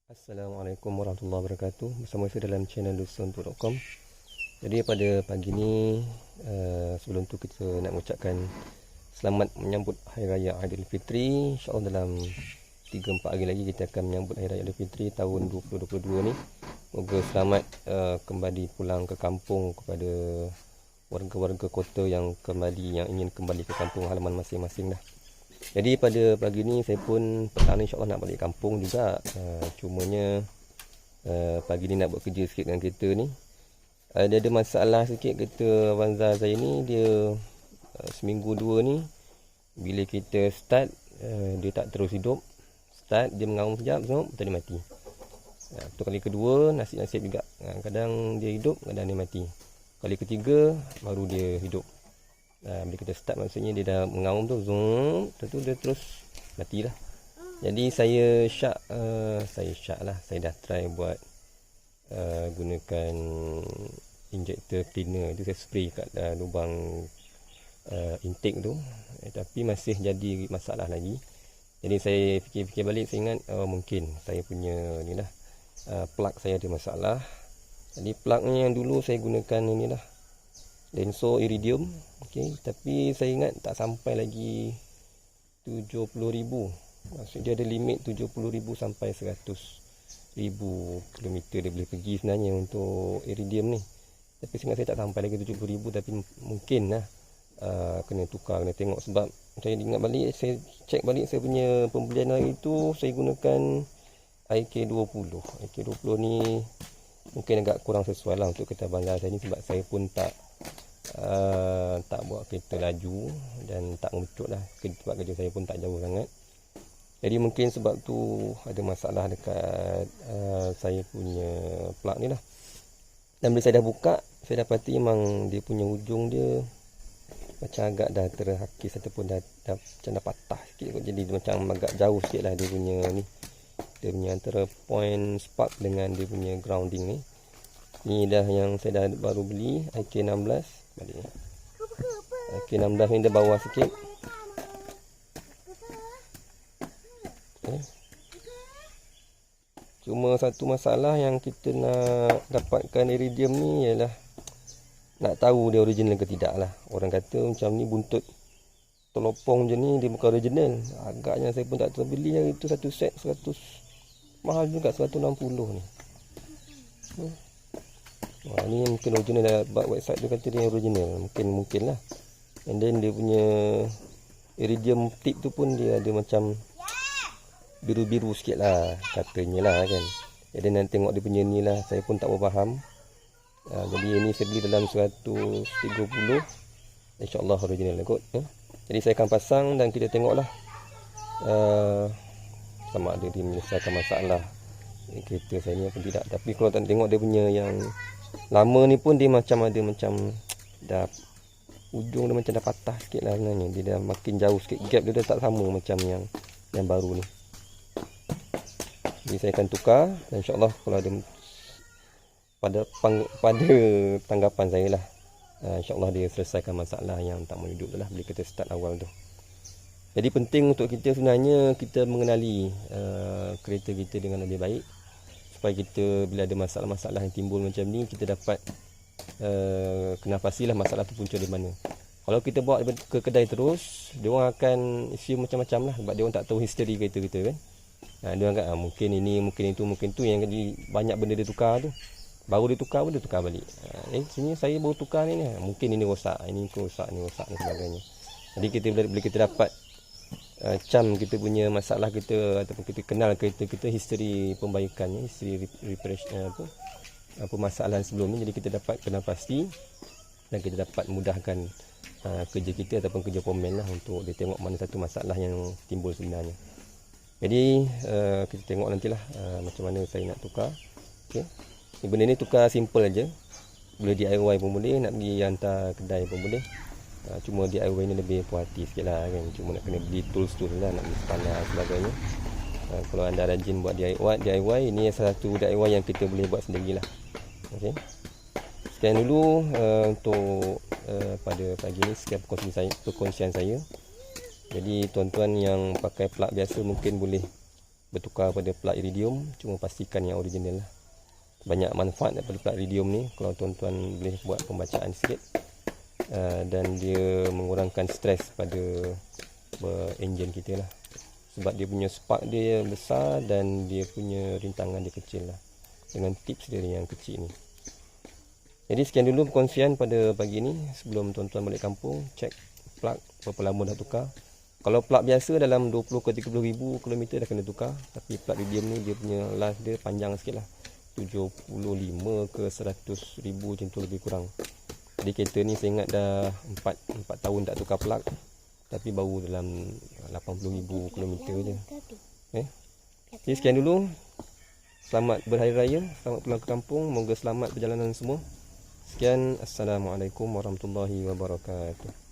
Assalamualaikum warahmatullahi wabarakatuh. Bersama saya dalam channel dusun.com. Jadi pada pagi ni sebelum tu kita nak mengucapkan selamat menyambut Hari Raya Aidilfitri. InsyaAllah dalam 3-4 hari lagi kita akan menyambut Hari Raya Aidilfitri tahun 2022 ni. Semoga selamat kembali pulang ke kampung kepada warga-warga kota yang ingin kembali ke kampung halaman masing-masing dah. Jadi pada pagi ni saya pun petang ni insyaAllah nak balik kampung juga. Cumanya pagi ni nak buat kerja sikit dengan kereta ni. Dia ada masalah sikit kereta Avanza saya ni. Dia seminggu dua ni bila kita start dia tak terus hidup. Start dia mengaum sekejap, betul dia mati. Itu kali kedua, nasib-nasib juga. Kadang dia hidup, kadang dia mati. Kali ketiga baru dia hidup. Bila kita start maksudnya dia dah mengaum tu, zoom, tu dia terus matilah. Jadi saya syak lah. Saya dah try buat gunakan injector cleaner tu, saya spray kat lubang intake tu, tapi masih jadi masalah lagi. Jadi saya fikir-fikir balik, saya ingat mungkin saya punya ni lah, plug saya ada masalah. Jadi plug ni yang dulu saya gunakan ni lah, Denso Iridium, okey, tapi saya ingat tak sampai lagi 70,000. Maksud dia ada limit 70,000 sampai 100,000 kilometer dia boleh pergi sebenarnya untuk Iridium ni. Tapi saya ingat saya tak sampai lagi 70,000, tapi mungkin lah kena tukar, kena tengok. Sebab saya ingat balik, saya cek balik saya punya pembelian hari tu, saya gunakan IK20. IK20 ni mungkin agak kurang sesuai lah untuk kereta Avanza saya ni, sebab saya pun tak buat kereta laju dan tak mengecut lah, sebab kerja saya pun tak jauh sangat. Jadi mungkin sebab tu ada masalah dekat saya punya plug ni lah. Dan bila saya dah buka, saya dapati memang dia punya ujung dia macam agak dah terhakis ataupun dah macam dah patah sikit kot. Jadi macam agak jauh sikit lah dia punya ni, dia punya antara point spark dengan dia punya grounding ni. Ni dah yang saya dah baru beli, IK16 balik. IK16 ni dia bawah sikit. Okay. Cuma satu masalah yang kita nak dapatkan Iridium ni ialah nak tahu dia original ke tidak lah. Orang kata macam ni buntut telopong je ni, dia bukan original. Agaknya saya pun tak terbeli hari tu, satu set 100, mahal juga 160 ni. Wah, ni mungkin original dah, buat website tu kata dia original. Mungkin lah. And then dia punya Iridium tip tu pun dia ada macam biru-biru sikit lah katanya lah kan. Jadi nanti tengok dia punya ni lah, saya pun tak faham. Jadi ini saya beli dalam 130, InsyaAllah original lah kot. Jadi saya akan pasang dan kita tengok lah sama ada dia menyelesaikan masalah kereta saya ni apa tidak. Tapi kalau tak tengok dia punya yang lama ni pun dia macam ada macam dah ujung dia macam dah patah sikit lah sebenarnya. Dia dah makin jauh sikit, gap dia dah tak sama macam yang baru ni. Jadi saya akan tukar dan insyaAllah kalau ada pada tanggapan saya lah, insyaAllah dia selesaikan masalah yang tak mau hidup lah bila kita start awal tu. Jadi penting untuk kita sebenarnya kita mengenali kereta kita dengan lebih baik, supaya kita bila ada masalah-masalah yang timbul macam ni, kita dapat kenal pastilah masalah tu punca di mana. Kalau kita bawa ke kedai terus, dia orang akan assume macam-macam lah, sebab dia orang tak tahu history kereta kita kan. Dia orang kata mungkin ini, mungkin itu, mungkin tu, yang jadi banyak benda dia tukar tu. Baru dia tukar pun dia tukar balik. Sini saya baru tukar ni, mungkin ini rosak, ini rosak, ini rosak dan sebagainya. Jadi kita bila kita dapat cam kita punya masalah kita, ataupun kita kenal kereta kita, history pembaikannya, history reparation, permasalahan sebelumnya, jadi kita dapat kenal pasti dan kita dapat mudahkan kerja kita ataupun kerja pomen lah, untuk dia tengok mana satu masalah yang timbul sebenarnya. Jadi kita tengok nantilah macam mana saya nak tukar. Okay. Benda ni tukar simple aja. Boleh DIY pun boleh, nak pergi hantar kedai pun boleh. Cuma DIY ni lebih puas hati sikit lah kan. Cuma nak kena beli tools lah, nak beli spanner sebagainya. Kalau anda rajin buat DIY, ini salah satu DIY yang kita boleh buat sendirilah. Okay. Sekian dulu untuk pada pagi ni, sekian perkongsian saya. Jadi tuan-tuan yang pakai plug biasa mungkin boleh bertukar pada plug iridium, cuma pastikan yang original lah. Banyak manfaat daripada plug iridium ni kalau tuan-tuan boleh buat pembacaan sikit, dan dia mengurangkan stres pada enjin kita lah, sebab dia punya spark dia besar dan dia punya rintangan dia kecil lah, dengan tips dia yang kecil ni. Jadi sekian dulu perkongsian pada pagi ni. Sebelum tuan-tuan balik kampung, cek plug berapa lama dah tukar. Kalau plug biasa dalam 20 ke 30 ribu kilometer dah kena tukar, tapi plug iridium ni dia punya life dia panjang sikit lah, 75 ke 100 ribu macam tu lebih kurang. Jadi kereta ni saya ingat dah 4 tahun tak tukar plug, tapi baru dalam 80,000 kilometer je. Jadi sekian dulu. Selamat berhari raya, selamat pulang ke kampung, moga selamat perjalanan semua. Sekian, Assalamualaikum warahmatullahi wabarakatuh.